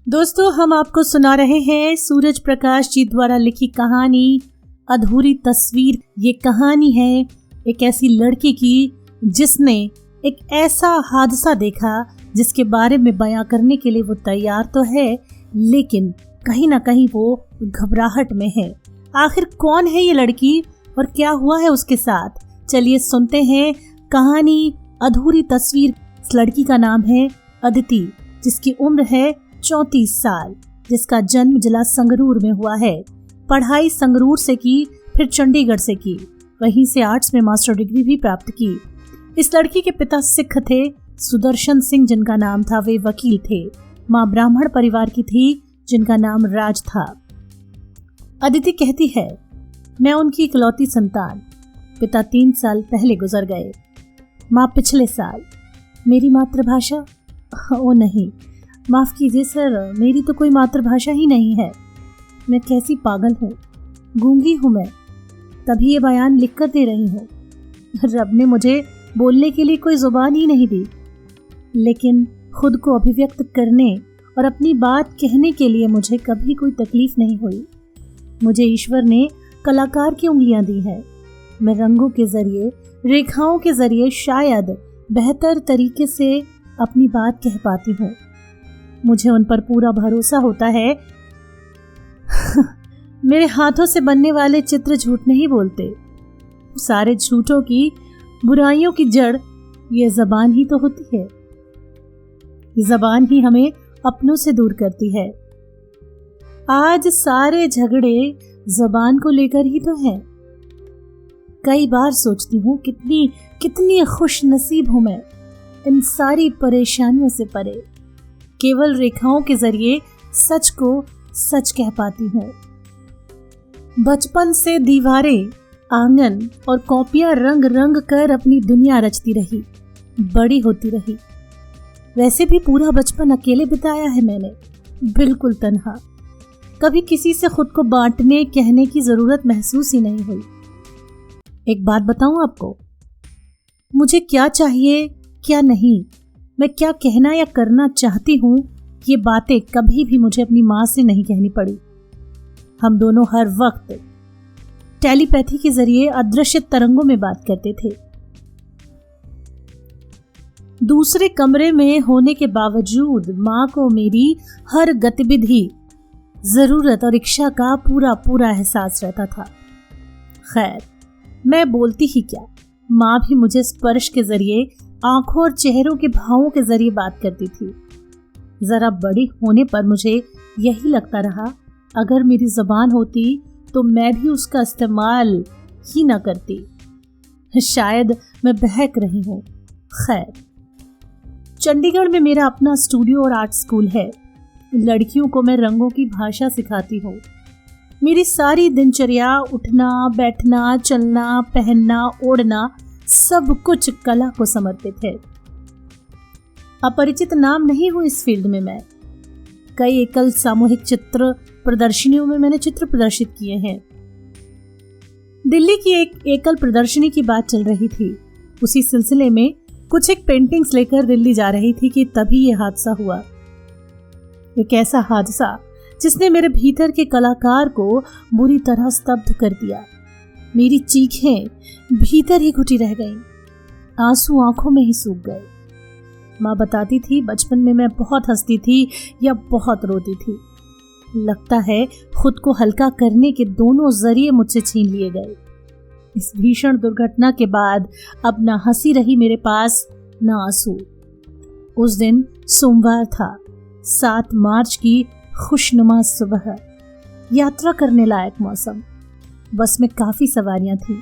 दोस्तों, हम आपको सुना रहे हैं सूरज प्रकाश जी द्वारा लिखी कहानी अधूरी तस्वीर। ये कहानी है एक ऐसी लड़की की जिसने एक ऐसा हादसा देखा जिसके बारे में बयां करने के लिए वो तैयार तो है, लेकिन कहीं ना कहीं वो घबराहट में है। आखिर कौन है ये लड़की और क्या हुआ है उसके साथ? चलिए सुनते हैं कहानी अधूरी तस्वीर। इस लड़की का नाम है अदिति, जिसकी उम्र है 34 साल, जिसका जन्म जिला संगरूर में हुआ है। पढ़ाई संगरूर से की, फिर चंडीगढ़ से की, वहीं से आर्ट्स में मास्टर डिग्री भी प्राप्त की। इस लड़की के पिता सिख थे, सुदर्शन सिंह जिनका नाम था, वे वकील थे। मां ब्राह्मण परिवार की थी जिनका नाम राज था। अदिति कहती है, मैं उनकी इकलौती संतान। पिता 3 साल पहले गुजर गए, माँ पिछले साल। मेरी मातृभाषा? ओ नहीं, माफ कीजिए सर, मेरी तो कोई मातृभाषा ही नहीं है। मैं कैसी पागल हूँ, गूंगी हूँ मैं, तभी ये बयान लिख कर दे रही हूँ। रब ने मुझे बोलने के लिए कोई जुबान ही नहीं दी, लेकिन खुद को अभिव्यक्त करने और अपनी बात कहने के लिए मुझे कभी कोई तकलीफ नहीं हुई। मुझे ईश्वर ने कलाकार की उंगलियां दी है। मैं रंगों के जरिए, रेखाओं के जरिए शायद बेहतर तरीके से अपनी बात कह पाती हूँ। मुझे उन पर पूरा भरोसा होता है। मेरे हाथों से बनने वाले चित्र झूठ नहीं बोलते। सारे झूठों की, बुराइयों की जड़ ये ज़बान ही तो होती है। ये ज़बान ही हमें अपनों से दूर करती है। आज सारे झगड़े ज़बान को लेकर ही तो हैं। कई बार सोचती हूँ कितनी खुश नसीब हूँ मैं, इन सारी परेशानियों से परे। केवल रेखाओं के जरिए सच को सच कह पाती हूँ। बचपन से दीवारें, आंगन और कॉपियां रंग रंग कर अपनी दुनिया रचती रही, बड़ी होती रही। वैसे भी पूरा बचपन अकेले बिताया है मैंने, बिल्कुल तन्हा। कभी किसी से खुद को बांटने कहने की जरूरत महसूस ही नहीं हुई। एक बात बताऊं आपको, मुझे क्या चाहिए क्या नहीं, मैं क्या कहना या करना चाहती हूँ, ये बातें कभी भी मुझे अपनी माँ से नहीं कहनी पड़ी। हम दोनों हर वक्त टेलीपैथी के जरिए अदृश्य तरंगों में बात करते थे। दूसरे कमरे में होने के बावजूद माँ को मेरी हर गतिविधि, जरूरत और इच्छा का पूरा पूरा एहसास रहता था। खैर, मैं बोलती ही क्या, माँ भी मुझे स्पर्श के जरिए, आंखों और चेहरों के भावों के जरिए बात करती थी। जरा बड़ी होने पर मुझे यही लगता रहा, अगर मेरी जुबान होती तो मैं भी उसका इस्तेमाल ही न करती। शायद मैं बहक रही हूँ। खैर, चंडीगढ़ में मेरा अपना स्टूडियो और आर्ट स्कूल है। लड़कियों को मैं रंगों की भाषा सिखाती हूँ। मेरी सारी दिनचर्या उठना, बैठना, चलना, पहनना, ओढ़ना, सब कुछ कला को समर्पित है। अपरिचित नाम नहीं हूं इस फील्ड में मैं। कई एकल सामूहिक चित्र प्रदर्शनियों में मैंने चित्र प्रदर्शित किए हैं। दिल्ली की एक एकल प्रदर्शनी की बात चल रही थी। उसी सिलसिले में कुछ एक पेंटिंग्स लेकर दिल्ली जा रही थी कि तभी ये हादसा हुआ। एक ऐसा हादसा जिसने मेरे भीतर के कलाकार को बुरी तरह स्तब्ध कर दिया। मेरी चीखें भीतर ही घुटी रह गईं, आंसू आंखों में ही सूख गए। माँ बताती थी, बचपन में मैं बहुत हंसती थी या बहुत रोती थी। लगता है खुद को हल्का करने के दोनों जरिए मुझसे छीन लिए गए। इस भीषण दुर्घटना के बाद अब ना हंसी रही मेरे पास, ना आंसू। उस दिन सोमवार था, 7 मार्च की खुशनुमा सुबह, यात्रा करने लायक मौसम। बस में काफी सवारियां थी।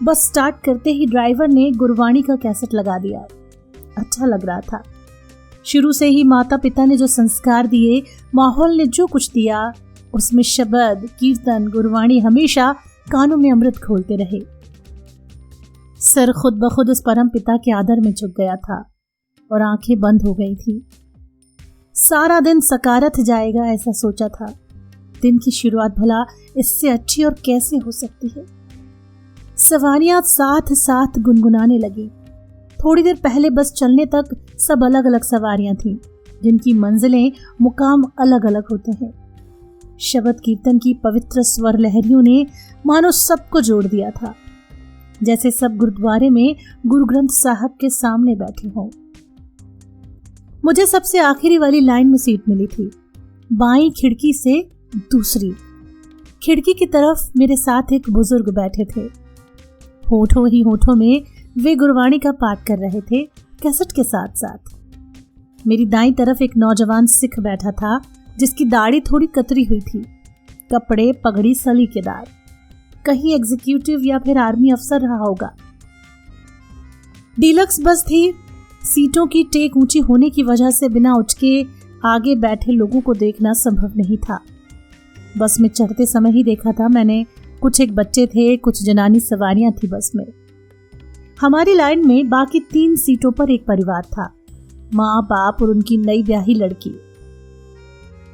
बस स्टार्ट करते ही ड्राइवर ने गुरबाणी का कैसेट लगा दिया। अच्छा लग रहा था। शुरू से ही माता पिता ने जो संस्कार दिए, माहौल ने जो कुछ दिया, उसमें शब्द, कीर्तन, गुरबाणी हमेशा कानों में अमृत खोलते रहे। सर खुद ब खुद उस परम पिता के आदर में झुक गया था और आंखें बंद हो गई थी। सारा दिन सकारत जाएगा ऐसा सोचा था। दिन की शुरुआत भला इससे अच्छी और कैसे हो सकती है। सवारियां साथ साथ गुनगुनाने लगी। थोड़ी देर पहले बस चलने तक सब अलग अलग सवारियां थीं। जिनकी मंजिलें मुकाम अलग अलग होते हैं। शब्द कीर्तन की पवित्र स्वर लहरियों ने मानो सबको जोड़ दिया था, जैसे सब गुरुद्वारे में गुरु ग्रंथ साहब के सामने बैठे हों। मुझे सबसे आखिरी वाली लाइन में सीट मिली थी, बाईं खिड़की से दूसरी। खिड़की की तरफ मेरे साथ एक बुजुर्ग बैठे थे। होठों ही होठों में वे गुरबाणी का पाठ कर रहे थे, कैसेट के साथ साथ। मेरी दाईं तरफ एक नौजवान सिख बैठा था, जिसकी दाढ़ी थोड़ी कतरी हुई थी, कपड़े पगड़ी सलीकेदार, कहीं एग्जीक्यूटिव या फिर आर्मी अफसर रहा होगा। डीलक्स बस थी। सीटों की टेक ऊंची होने की वजह से बिना उचके आगे बैठे लोगों को देखना संभव नहीं था। बस में चढ़ते समय ही देखा था मैंने, कुछ एक बच्चे थे, कुछ जनानी सवारियां थी बस में। हमारी लाइन में बाकी 3 सीटों पर एक परिवार था, माँ बाप और उनकी नई ब्याही लड़की।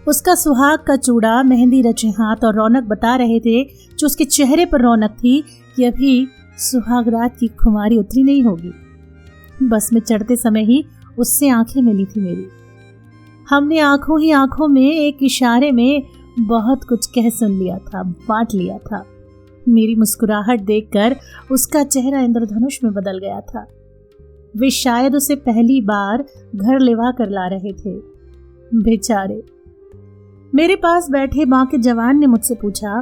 उसका सुहाग का चूड़ा, मेहंदी रचे हाथ और रौनक बता रहे थे, जो उसके चेहरे पर रौनक थी कि अभी सुहागरात की खुमारी उतरी नहीं होगी। बस में चढ़ते समय ही उससे आंखें मिली थी मेरी। हमने आंखों ही आंखों में एक इशारे में बहुत कुछ कह सुन लिया था, बांट लिया था। मेरी मुस्कुराहट देखकर उसका चेहरा इंद्रधनुष में बदल गया था। वे शायद उसे पहली बार घर लेवा कर ला रहे थे। बेचारे। मेरे पास बैठे माँ के जवान ने मुझसे पूछा,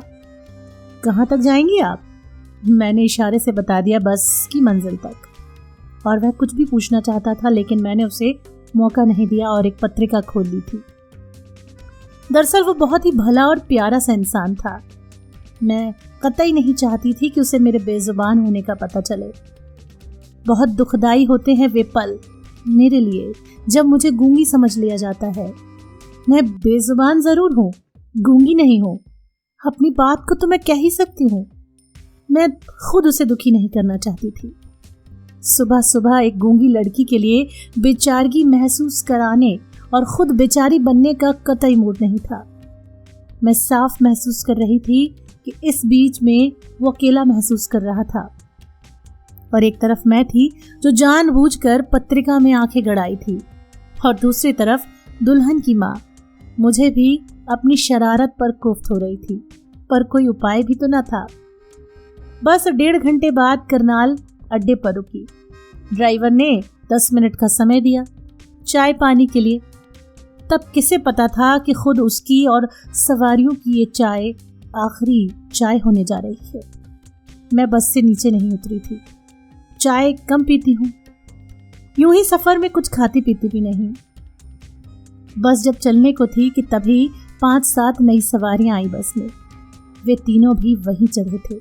कहाँ तक जाएंगी आप? मैंने इशारे से बता दिया, बस की मंजिल तक। और वह कुछ भी पूछना चाहता था, लेकिन मैंने उसे मौका नहीं दिया और एक पत्रिका खोल ली थी। दरअसल वो बहुत ही भला और प्यारा सा इंसान था। मैं कतई नहीं चाहती थी कि उसे मेरे बेजुबान होने का पता चले। बहुत दुखदाई होते हैं वे पल मेरे लिए, जब मुझे गूंगी समझ लिया जाता है। मैं बेजुबान जरूर हूँ, गूंगी नहीं हूँ। अपनी बात को तो मैं कह ही सकती हूँ। मैं खुद उसे दुखी नहीं करना चाहती थी। सुबह सुबह एक गूंगी लड़की के लिए बेचारगी महसूस कराने और खुद बेचारी बनने का कतई मूड नहीं था। मैं साफ महसूस कर रही थी कि इस बीच में वो अकेला महसूस कर रहा था, और एक तरफ मैं थी जो जानबूझकर पत्रिका में आंखें गड़ाई थी, और दूसरी तरफ दुल्हन की माँ मुझे भी अपनी शरारत पर कोफ्त हो रही थी, पर कोई उपाय भी तो न था। बस 1.5 घंटे बाद करनाल अड्डे पर रुकी। ड्राइवर ने 10 मिनट का समय दिया चाय पानी के लिए। तब किसे पता था कि खुद उसकी और सवारियों की ये चाय आखिरी चाय होने जा रही है। मैं बस से नीचे नहीं उतरी थी। चाय कम पीती हूँ, यूं ही सफर में कुछ खाती पीती भी नहीं। बस जब चलने को थी कि तभी 5-7 नई सवारियां आई बस में। वे तीनों भी वहीं चढ़े थे।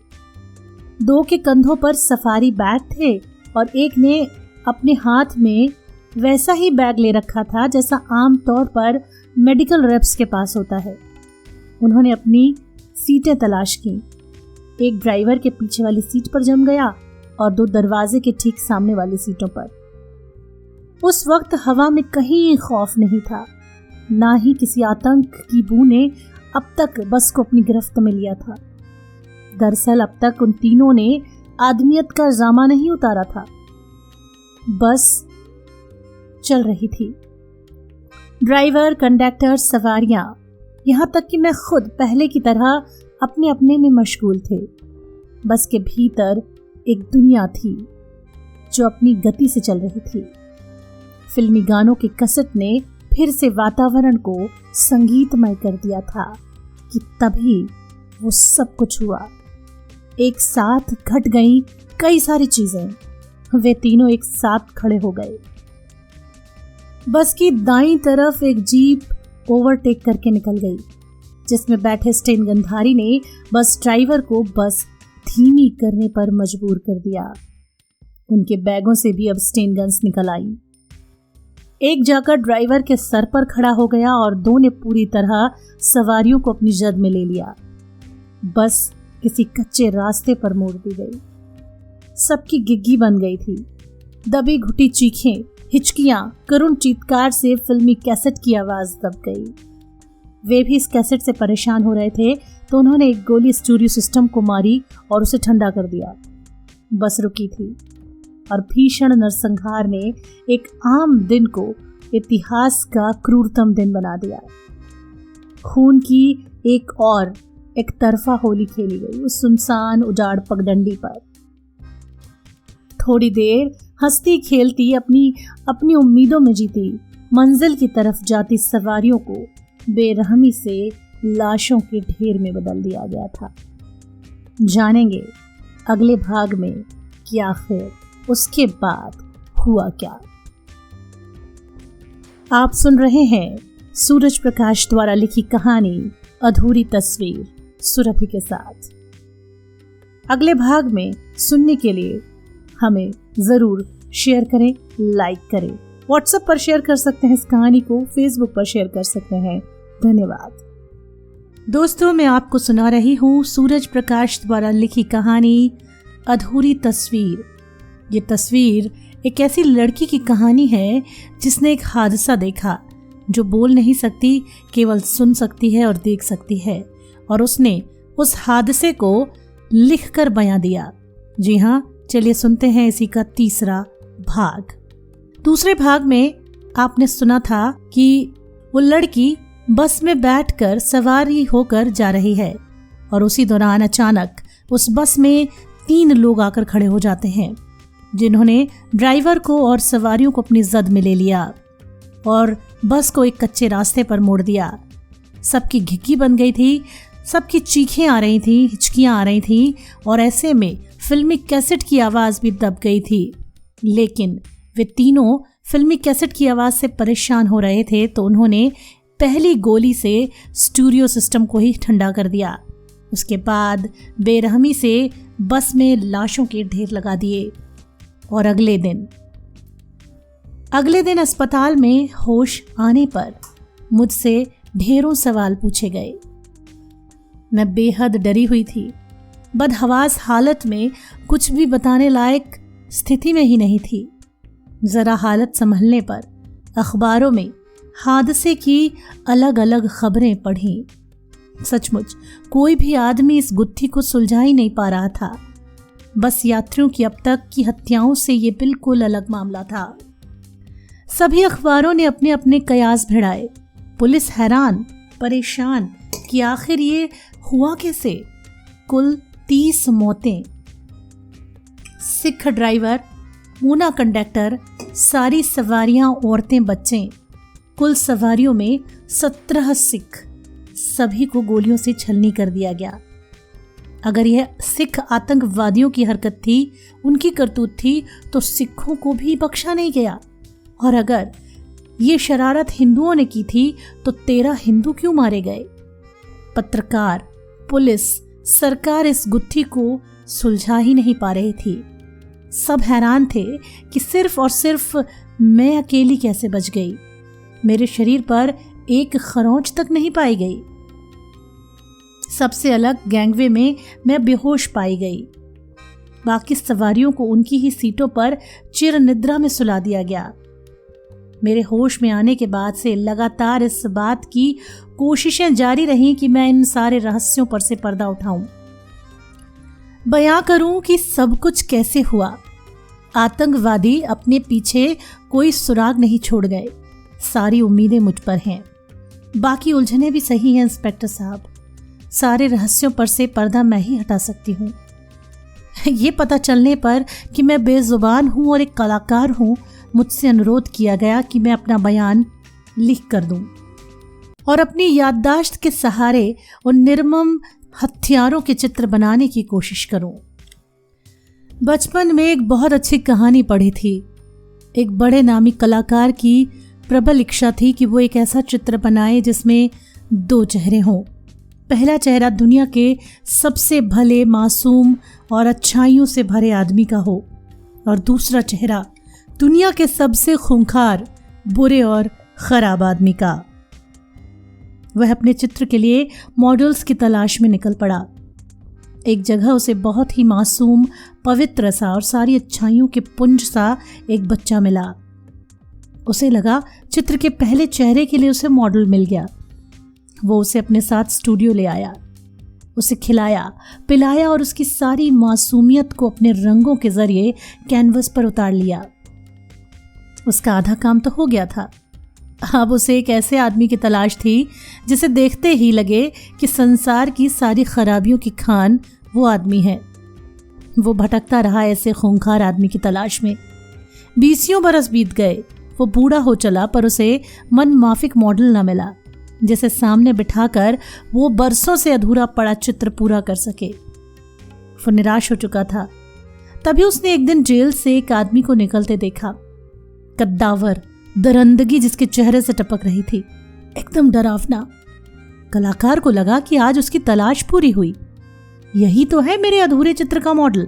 2 के कंधों पर सफारी बैग थे और एक ने अपने हाथ में वैसा ही बैग ले रखा था जैसा आम तौर पर मेडिकल रेप्स के पास होता है। उन्होंने अपनी सीटें तलाश की। एक ड्राइवर के पीछे वाली सीट पर जम गया और 2 दरवाजे के ठीक सामने वाली सीटों पर। उस वक्त हवा में कहीं खौफ नहीं था, ना ही किसी आतंक की बू ने अब तक बस को अपनी गिरफ्त में लिया था। दरअसल अब तक उन तीनों ने आदमियत का जामा नहीं उतारा था। बस चल रही थी। ड्राइवर, कंडक्टर, सवारियां, यहाँ तक कि मैं खुद पहले की तरह अपने अपने में मशगूल थे। बस के भीतर एक दुनिया थी जो अपनी गति से चल रही थी। फिल्मी गानों के कसट ने फिर से वातावरण को संगीतमय कर दिया था कि तभी वो सब कुछ हुआ। एक साथ घट गई कई सारी चीजें। वे तीनों एक साथ खड़े हो गए। बस की दाईं तरफ एक जीप ओवरटेक करके निकल गई, जिसमें बैठे स्टेन गंधारी ने बस ड्राइवर को बस धीमी करने पर मजबूर कर दिया। उनके बैगों से भी अब स्टेन गन्स निकल आई। एक जाकर ड्राइवर के सर पर खड़ा हो गया और 2 ने पूरी तरह सवारियों को अपनी जद में ले लिया। बस किसी कच्चे रास्ते पर मोड़ दी गई। सबकी गिग्गी बन गई थी। दबी घुटी चीखें, हिचकियां, करुण चीत्कार से फिल्मी कैसेट की आवाज दब गई। वे भी इस कैसेट से परेशान हो रहे थे तो उन्होंने एक गोली स्टूडियो सिस्टम को मारी और उसे ठंडा कर दिया। बस रुकी थी और भीषण नरसंहार ने एक आम दिन को इतिहास का क्रूरतम दिन बना दिया। खून की एक तरफा होली खेली गई उस सुनसान उजाड़ पगडंडी पर। थोड़ी देर हंसती खेलती अपनी उम्मीदों में जीती मंजिल की तरफ जाती सवारियों को बेरहमी से लाशों के ढेर में बदल दिया गया था। जानेंगे अगले भाग में कि आखिर उसके बाद हुआ क्या। आप सुन रहे हैं सूरज प्रकाश द्वारा लिखी कहानी अधूरी तस्वीर सुरभि के साथ। अगले भाग में सुनने के लिए हमें जरूर शेयर करें, लाइक करें। व्हाट्सएप पर शेयर कर सकते हैं इस कहानी को, फेसबुक पर शेयर कर सकते हैं। धन्यवाद दोस्तों। मैं आपको सुना रही हूँ सूरज प्रकाश द्वारा लिखी कहानी अधूरी तस्वीर। ये तस्वीर एक ऐसी लड़की की कहानी है जिसने एक हादसा देखा, जो बोल नहीं सकती, केवल सुन सकती है और देख सकती है, और उसने उस हादसे को लिख कर बयां दिया। जी हाँ, चलिए सुनते हैं इसी का तीसरा भाग। दूसरे भाग में आपने सुना था कि वो लड़की बस में बैठकर सवारी होकर जा रही है और उसी दौरान अचानक उस बस में 3 लोग आकर खड़े हो जाते हैं, जिन्होंने ड्राइवर को और सवारियों को अपनी जद में ले लिया और बस को एक कच्चे रास्ते पर मोड़ दिया। सबकी घिक्की बन गई थी, सबकी चीखें आ रही थी, हिचकियां आ रही थी, और ऐसे में फिल्मी कैसेट की आवाज़ भी दब गई थी। लेकिन वे तीनों फिल्मी कैसेट की आवाज़ से परेशान हो रहे थे, तो उन्होंने पहली गोली से स्टीरियो सिस्टम को ही ठंडा कर दिया। उसके बाद बेरहमी से बस में लाशों के ढेर लगा दिए। और अगले दिन अस्पताल में होश आने पर मुझसे ढेरों सवाल पूछे गए। मैं बेहद डरी हुई थी, बदहवास हालत में, कुछ भी बताने लायक स्थिति में ही नहीं थी। जरा हालत संभलने पर अखबारों में हादसे की अलग अलग खबरें पढ़ी। सचमुच कोई भी आदमी इस गुत्थी को सुलझा ही नहीं पा रहा था। बस यात्रियों की अब तक की हत्याओं से ये बिल्कुल अलग मामला था। सभी अखबारों ने अपने अपने कयास भिड़ाए। पुलिस हैरान परेशान कि आखिर ये हुआ कैसे। कुल 30 मौतें, सिख ड्राइवर, मूना कंडक्टर, सारी सवारियां, औरतें, बच्चे, कुल सवारियों में 17 सिख, सभी को गोलियों से छलनी कर दिया गया। अगर यह सिख आतंकवादियों की हरकत थी, उनकी करतूत थी, तो सिखों को भी बख्शा नहीं गया। और अगर ये शरारत हिंदुओं ने की थी, तो 13 हिंदू क्यों मारे गए? पत्रकार, पुलिस, सरकार इस गुत्थी को सुलझा ही नहीं पा रही थी। सब हैरान थे कि सिर्फ और सिर्फ मैं अकेली कैसे बच गई। मेरे शरीर पर एक खरोंच तक नहीं पाई गई। सबसे अलग गैंगवे में मैं बेहोश पाई गई। बाकी सवारियों को उनकी ही सीटों पर चिर निद्रा में सुला दिया गया। मेरे होश में आने के बाद से लगातार इस बात की कोशिशें जारी रहीं कि मैं इन सारे रहस्यों पर से पर्दा उठाऊं, बयां करूं कि सब कुछ कैसे हुआ। आतंकवादी अपने पीछे कोई सुराग नहीं छोड़ गए। सारी उम्मीदें मुझ पर हैं। बाकी उलझने भी सही हैं इंस्पेक्टर साहब। सारे रहस्यों पर से पर्दा मैं ही हटा सकती हूँ। ये पता चलने पर कि मैं बेजुबान हूँ और एक कलाकार हूँ, मुझसे अनुरोध किया गया कि मैं अपना बयान लिख कर दूं और अपनी याददाश्त के सहारे उन निर्मम हत्यारों के चित्र बनाने की कोशिश करूं। बचपन में एक बहुत अच्छी कहानी पढ़ी थी। एक बड़े नामी कलाकार की प्रबल इच्छा थी कि वो एक ऐसा चित्र बनाए जिसमें 2 चेहरे हों। पहला चेहरा दुनिया के सबसे भले, मासूम और अच्छाइयों से भरे आदमी का हो, और दूसरा चेहरा दुनिया के सबसे खूंखार, बुरे और खराब आदमी का। वह अपने चित्र के लिए मॉडल्स की तलाश में निकल पड़ा। एक जगह उसे बहुत ही मासूम, पवित्र सा और सारी अच्छाइयों के पुंज सा एक बच्चा मिला। उसे लगा चित्र के पहले चेहरे के लिए उसे मॉडल मिल गया। वो उसे अपने साथ स्टूडियो ले आया, उसे खिलाया पिलाया और उसकी सारी मासूमियत को अपने रंगों के जरिए कैनवस पर उतार लिया। उसका आधा काम तो हो गया था, अब उसे एक ऐसे आदमी की तलाश थी जिसे देखते ही लगे कि संसार की सारी खराबियों की खान वो आदमी है। वो भटकता रहा ऐसे खूंखार आदमी की तलाश में। 20 बरस बीत गए। वो बूढ़ा हो चला पर उसे मन माफिक मॉडल न मिला जिसे सामने बिठाकर वो बरसों से अधूरा पड़ा चित्र पूरा कर सके। वो निराश हो चुका था। तभी उसने एक दिन जेल से एक आदमी को निकलते देखा। कद्दावर दरंदगी जिसके चेहरे से टपक रही थी, एकदम डरावना। कलाकार को लगा कि आज उसकी तलाश पूरी हुई। यही तो है मेरे अधूरे चित्र का मॉडल।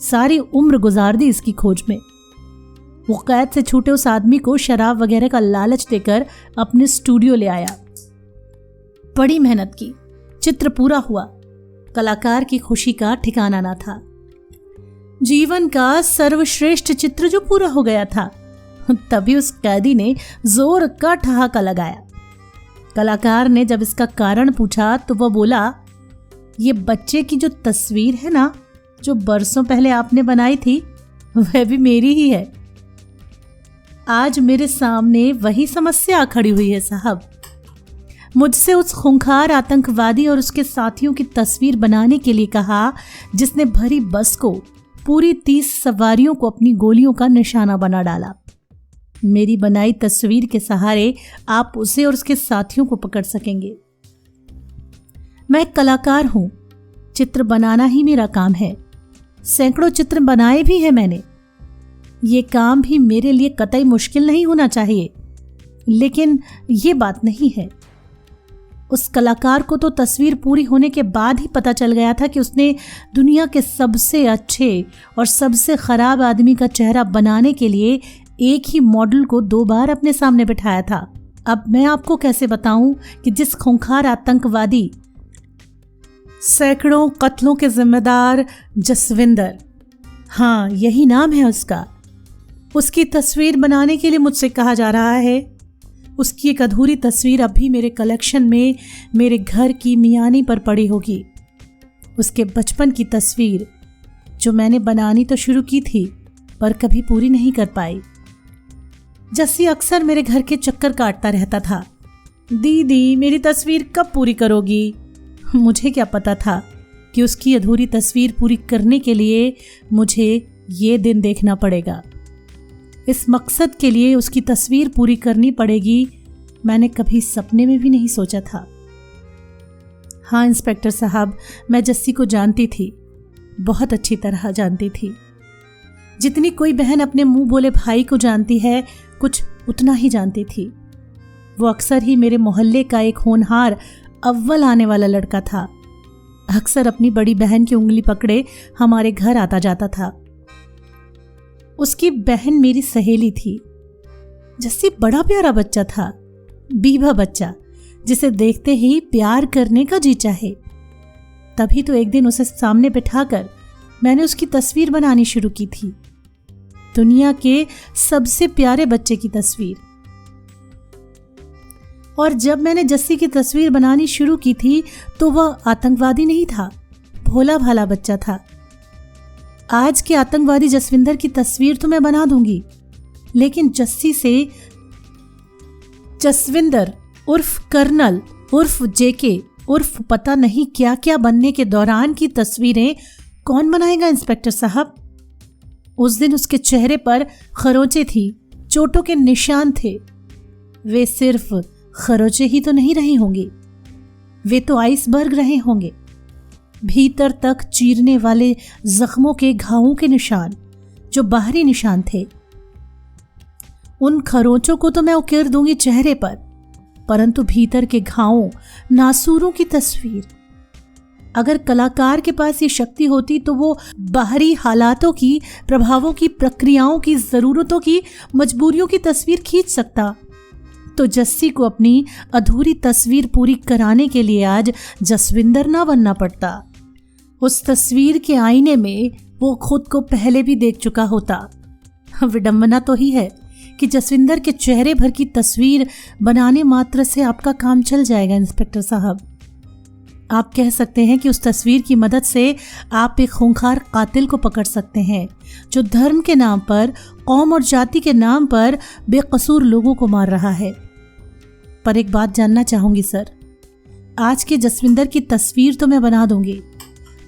सारी उम्र गुजार दी इसकी खोज में। वो कैद से छूटे उस आदमी को शराब वगैरह का लालच देकर अपने स्टूडियो ले आया। बड़ी मेहनत की, चित्र पूरा हुआ। कलाकार की खुशी का ठिकाना ना था। जीवन का सर्वश्रेष्ठ चित्र जो पूरा हो गया था। तभी उस कैदी ने जोर का ठहाका लगाया। कलाकार ने जब इसका कारण पूछा तो वह बोला, ये बच्चे की जो तस्वीर है ना, जो बरसों पहले आपने बनाई थी, वह भी मेरी ही है। आज मेरे सामने वही समस्या खड़ी हुई है साहब। मुझसे उस खूंखार आतंकवादी और उसके साथियों की तस्वीर बनाने के लिए कहा जिसने भरी बस को, पूरी 30 सवारियों को अपनी गोलियों का निशाना बना डाला। मेरी बनाई तस्वीर के सहारे आप उसे और उसके साथियों को पकड़ सकेंगे। मैं एक कलाकार हूं, चित्र बनाना ही मेरा काम है। सैकड़ों चित्र बनाए भी हैं मैंने। ये काम भी मेरे लिए कतई मुश्किल नहीं होना चाहिए। लेकिन ये बात नहीं है। उस कलाकार को तो तस्वीर पूरी होने के बाद ही पता चल गया था कि उसने दुनिया के सबसे अच्छे और सबसे खराब आदमी का चेहरा बनाने के लिए एक ही मॉडल को 2 बार अपने सामने बिठाया था। अब मैं आपको कैसे बताऊं कि जिस खूंखार आतंकवादी, सैकड़ों कत्लों के जिम्मेदार जसविंदर, हाँ यही नाम है उसका, उसकी तस्वीर बनाने के लिए मुझसे कहा जा रहा है। उसकी एक अधूरी तस्वीर अब भी मेरे कलेक्शन में मेरे घर की मियानी पर पड़ी होगी। उसके बचपन की तस्वीर जो मैंने बनानी तो शुरू की थी पर कभी पूरी नहीं कर पाई। जस्सी अक्सर मेरे घर के चक्कर काटता रहता था, दीदी मेरी तस्वीर कब पूरी करोगी? मुझे क्या पता था कि उसकी अधूरी तस्वीर पूरी करने के लिए मुझे ये दिन देखना पड़ेगा। इस मकसद के लिए उसकी तस्वीर पूरी करनी पड़ेगी, मैंने कभी सपने में भी नहीं सोचा था। हाँ इंस्पेक्टर साहब, मैं जस्सी को जानती थी, बहुत अच्छी तरह जानती थी। जितनी कोई बहन अपने मुंह बोले भाई को जानती है, कुछ उतना ही जानती थी। वो अक्सर ही मेरे मोहल्ले का एक होनहार अव्वल आने वाला लड़का था। अक्सर अपनी बड़ी बहन की उंगली पकड़े हमारे घर आता जाता था। उसकी बहन मेरी सहेली थी। जस्सी बड़ा प्यारा बच्चा था, बीबा बच्चा जिसे देखते ही प्यार करने का जी चाहे। तभी तो एक दिन उसे सामने बिठाकर मैंने उसकी तस्वीर बनानी शुरू की थी, दुनिया के सबसे प्यारे बच्चे की तस्वीर। और जब मैंने जस्सी की तस्वीर बनानी शुरू की थी तो वह आतंकवादी नहीं था, भोला भाला बच्चा था। आज के आतंकवादी जसविंदर की तस्वीर तो मैं बना दूंगी, लेकिन जस्सी से जसविंदर उर्फ कर्नल उर्फ जेके उर्फ पता नहीं क्या क्या बनने के दौरान की तस्वीरें कौन बनाएगा इंस्पेक्टर साहब? उस दिन उसके चेहरे पर खरोंचे थी, चोटों के निशान थे। वे सिर्फ खरोंचे ही तो नहीं रहे होंगे, वे तो आइसबर्ग रहे होंगे, भीतर तक चीरने वाले जख्मों के घावों के निशान जो बाहरी निशान थे। उन खरोंचों को तो मैं उकेर दूंगी चेहरे पर, परंतु भीतर के घावों, नासूरों की तस्वीर। अगर कलाकार के पास ये शक्ति होती तो वो बाहरी हालातों की, प्रभावों की, प्रक्रियाओं की, जरूरतों की, मजबूरियों की तस्वीर खींच सकता। तो जस्सी को अपनी अधूरी तस्वीर पूरी कराने के लिए आज जसविंदर ना बनना पड़ता। उस तस्वीर के आईने में वो खुद को पहले भी देख चुका होता। विडंबना तो ही है कि जसविंदर के चेहरे भर की तस्वीर बनाने मात्र से आपका काम चल जाएगा इंस्पेक्टर साहब। आप कह सकते हैं कि उस तस्वीर की मदद से आप एक खूंखार कातिल को पकड़ सकते हैं जो धर्म के नाम पर, कौम और जाति के नाम पर बेकसूर लोगों को मार रहा है। पर एक बात जानना चाहूंगी सर, आज के जसविंदर की तस्वीर तो मैं बना दूंगी,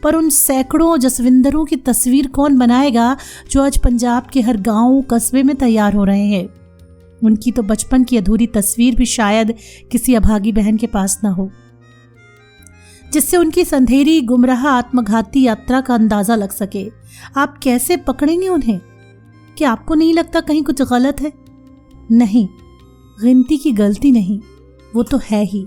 पर उन सैकड़ों जसविंदरों की तस्वीर कौन बनाएगा जो आज पंजाब के हर गांव कस्बे में तैयार हो रहे हैं। उनकी तो बचपन की अधूरी तस्वीर भी शायद किसी अभागी बहन के पास ना हो, जिससे उनकी संधेरी गुमराह आत्मघाती यात्रा का अंदाजा लग सके। आप कैसे पकड़ेंगे उन्हें? क्या आपको नहीं लगता कहीं कुछ गलत है? नहीं, गिनती की गलती नहीं, वो तो है ही।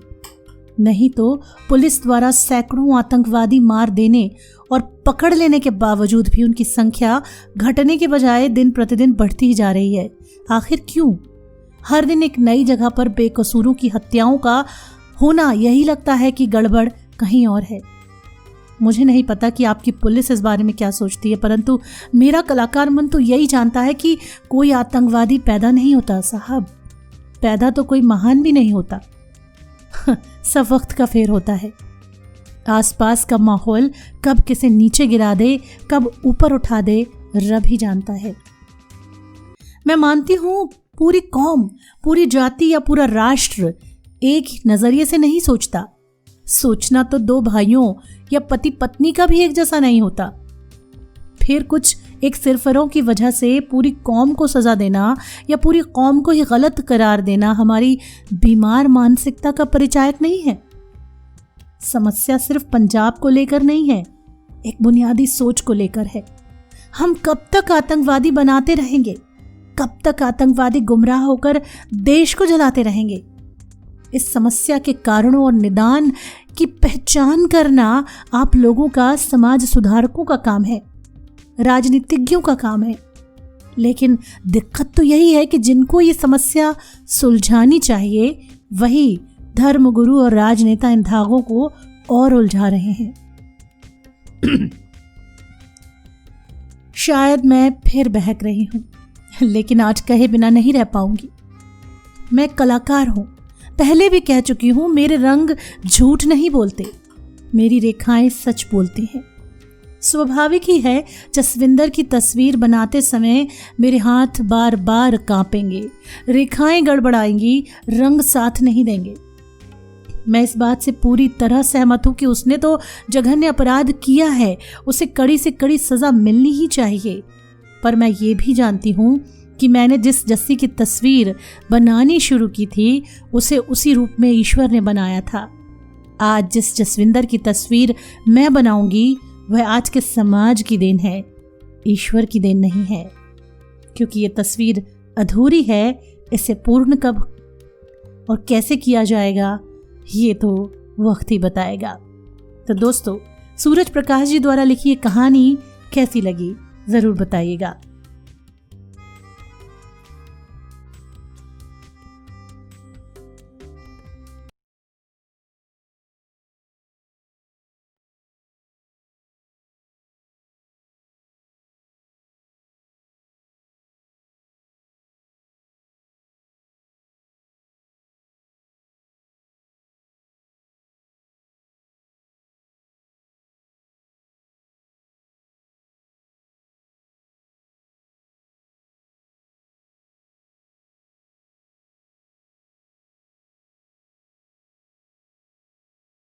नहीं तो पुलिस द्वारा सैकड़ों आतंकवादी मार देने और पकड़ लेने के बावजूद भी उनकी संख्या घटने के बजाय दिन प्रतिदिन बढ़ती ही जा रही है। आखिर क्यों? हर दिन एक नई जगह पर बेकसूरों की हत्याओं का होना, यही लगता है कि गड़बड़ कहीं और है। मुझे नहीं पता कि आपकी पुलिस इस बारे में क्या सोचती है, परंतु मेरा कलाकार मन तो यही जानता है कि कोई आतंकवादी पैदा नहीं होता साहब। पैदा तो कोई महान भी नहीं होता, सब वक्त का फेर होता है। आसपास का माहौल कब किसे नीचे गिरा दे, कब ऊपर उठा दे, रब ही जानता है। मैं मानती हूं पूरी कौम, पूरी जाति या पूरा राष्ट्र एक ही नजरिए से नहीं सोचता। सोचना तो दो भाइयों या पति पत्नी का भी एक जैसा नहीं होता। फिर कुछ एक सिरफरों की वजह से पूरी कौम को सजा देना या पूरी कौम को ही गलत करार देना हमारी बीमार मानसिकता का परिचायक नहीं है। समस्या सिर्फ पंजाब को लेकर नहीं है, एक बुनियादी सोच को लेकर है। हम कब तक आतंकवादी बनाते रहेंगे? कब तक आतंकवादी गुमराह होकर देश को जलाते रहेंगे? इस समस्या के कारणों और निदान की पहचान करना आप लोगों का, समाज सुधारकों का काम है, राजनीतिज्ञों का काम है। लेकिन दिक्कत तो यही है कि जिनको ये समस्या सुलझानी चाहिए, वही धर्मगुरु और राजनेता इन धागों को और उलझा रहे हैं। शायद मैं फिर बहक रही हूं, लेकिन आज कहे बिना नहीं रह पाऊंगी। मैं कलाकार हूं, पहले भी कह चुकी हूं, मेरे रंग झूठ नहीं बोलते, मेरी रेखाएं सच बोलती हैं। स्वाभाविक ही है, जसविंदर की तस्वीर बनाते समय मेरे हाथ बार बार कांपेंगे, रेखाएं गड़बड़ाएंगी, रंग साथ नहीं देंगे। मैं इस बात से पूरी तरह सहमत हूं कि उसने तो जघन्य अपराध किया है, उसे कड़ी से कड़ी सजा मिलनी ही चाहिए। पर मैं ये भी जानती हूं कि मैंने जिस जस्सी की तस्वीर बनानी शुरू की थी, उसे उसी रूप में ईश्वर ने बनाया था। आज जिस जसविंदर की तस्वीर मैं बनाऊंगी, वह आज के समाज की देन है, ईश्वर की देन नहीं है। क्योंकि ये तस्वीर अधूरी है, इसे पूर्ण कब और कैसे किया जाएगा, ये तो वक्त ही बताएगा। तो दोस्तों, सूरज प्रकाश जी द्वारा लिखी ये कहानी कैसी लगी, ज़रूर बताइएगा।